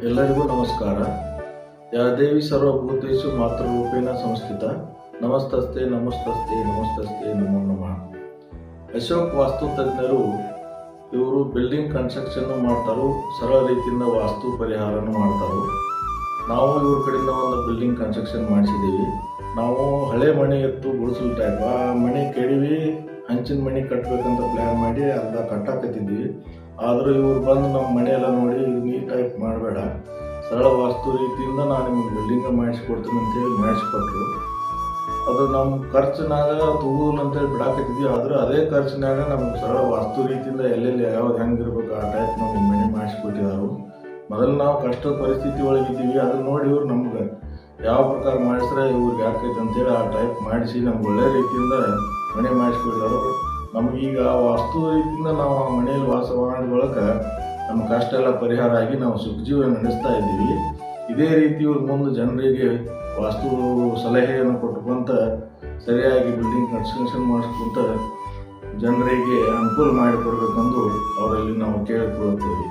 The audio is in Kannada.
ಎಲ್ಲರಿಗೂ ನಮಸ್ಕಾರ. ಯಾ ದೇವಿ ಸರ್ವಭೂತೇಷು ಮಾತೃರೂಪೇಣ ಸಂಸ್ಥಿತ. ನಮಸ್ತಸ್ತೆ ನಮಸ್ತಸ್ತೆ ನಮಸ್ತಸ್ತೆ ನಮೋ ನಮಃ. ಅಶೋಕ್ ವಾಸ್ತು ತಜ್ಞರು ಇವರು ಬಿಲ್ಡಿಂಗ್ ಕನ್ಸ್ಟ್ರಕ್ಷನ್ ಮಾಡ್ತಾರೋ, ಸರಳ ರೀತಿಯಿಂದ ವಾಸ್ತು ಪರಿಹಾರನೂ ಮಾಡ್ತಾರೋ. ನಾವು ಇವ್ರ ಕಡೆಯಿಂದ ಒಂದು ಬಿಲ್ಡಿಂಗ್ ಕನ್ಸ್ಟ್ರಕ್ಷನ್ ಮಾಡಿಸಿದ್ದೀವಿ. ನಾವು ಹಳೆ ಮನೆ ಇತ್ತು ಗುಡಿಸಲು ಟೈಪ್, ಆ ಮನೆ ಕೆಡವಿ ಹಂಚಿನ ಮನೆ ಕಟ್ಟಬೇಕಂತ ಪ್ಲ್ಯಾನ್ ಮಾಡಿ ಅರ್ಧ ಕಟ್ಟಾಕತ್ತಿದ್ವಿ. ಆದರೂ ಇವ್ರು ಬಂದು ನಮ್ಮ ಮನೆಯೆಲ್ಲ ನೋಡಿ ಇದು ನೀ ಟೈಪ್ ಮಾಡಬೇಡ, ಸರಳ ವಾಸ್ತು ರೀತಿಯಿಂದ ನಾನು ನಿಮ್ಗೆ ಬಿಲ್ಡಿಂಗ್ ಮಾಡಿಸ್ಕೊಡ್ತೀನಿ ಅಂತೇಳಿ ಮಾಡಿಸ್ಕೊಟ್ರು. ಅದು ನಮ್ಮ ಖರ್ಚಿನಾಗ ತಗೋಲ್ಲ ಅಂತೇಳಿ ಬಿಡಾಕತ್ತಿದ್ವಿ. ಆದರೂ ಅದೇ ಖರ್ಚಿನಾಗ ನಮ್ಗೆ ಸರಳ ವಾಸ್ತು ರೀತಿಯಿಂದ ಎಲ್ಲೆಲ್ಲಿ ಯಾವ್ದು ಹೆಂಗಿರ್ಬೇಕು ಆ ಟೈಪ್ ನಮ್ಗೆ ಮನೆ ಮಾಡಿಸ್ಕೊಟ್ಟಿದ್ದಾರೆ. ಮೊದಲು ನಾವು ಕಷ್ಟದ ಪರಿಸ್ಥಿತಿ ಒಳಗಿದ್ದೀವಿ, ಅದನ್ನು ನೋಡಿ ಇವ್ರು ನಮ್ಗೆ ಯಾವ ಪ್ರಕಾರ ಮಾಡಿಸ್ರೆ ಇವ್ರಿಗೆ ಯಾಕೈತೆ ಅಂತೇಳಿ ಆ ಟೈಪ್ ಮಾಡಿಸಿ ನಮ್ಗೆ ಒಳ್ಳೆ ರೀತಿಯಿಂದ ಮನೆ ಮಾಡಿಸ್ಕೊಟ್ಟಿದ್ದಾರೆ. ನಮಗೀಗ ವಾಸ್ತು ರೀತಿಯಿಂದ ನಾವು ಆ ಮನೆಯಲ್ಲಿ ವಾಸ ಮಾಡೋದ್ರೊಳಗೆ ನಮ್ಮ ಕಷ್ಟ ಎಲ್ಲ ಪರಿಹಾರ ಆಗಿ ನಾವು ಸುಖ ಜೀವನ ನಡೆಸ್ತಾ ಇದ್ದೀವಿ. ಇದೇ ರೀತಿ ಇವ್ರ ಮುಂದೆ ಜನರಿಗೆ ವಾಸ್ತು ಸಲಹೆಯನ್ನು ಕೊಟ್ಕೊಂತ ಸರಿಯಾಗಿ ಬಿಲ್ಡಿಂಗ್ ಕನ್ಸ್ಟ್ರಕ್ಷನ್ ಮಾಡಿಸ್ಕೊಂತ ಜನರಿಗೆ ಅನುಕೂಲ ಮಾಡಿಕೊಡ್ಬೇಕೆಂದು ಅವರಲ್ಲಿ ನಾವು ಕೇಳಿಕೊಳ್ಳುತ್ತೇವೆ.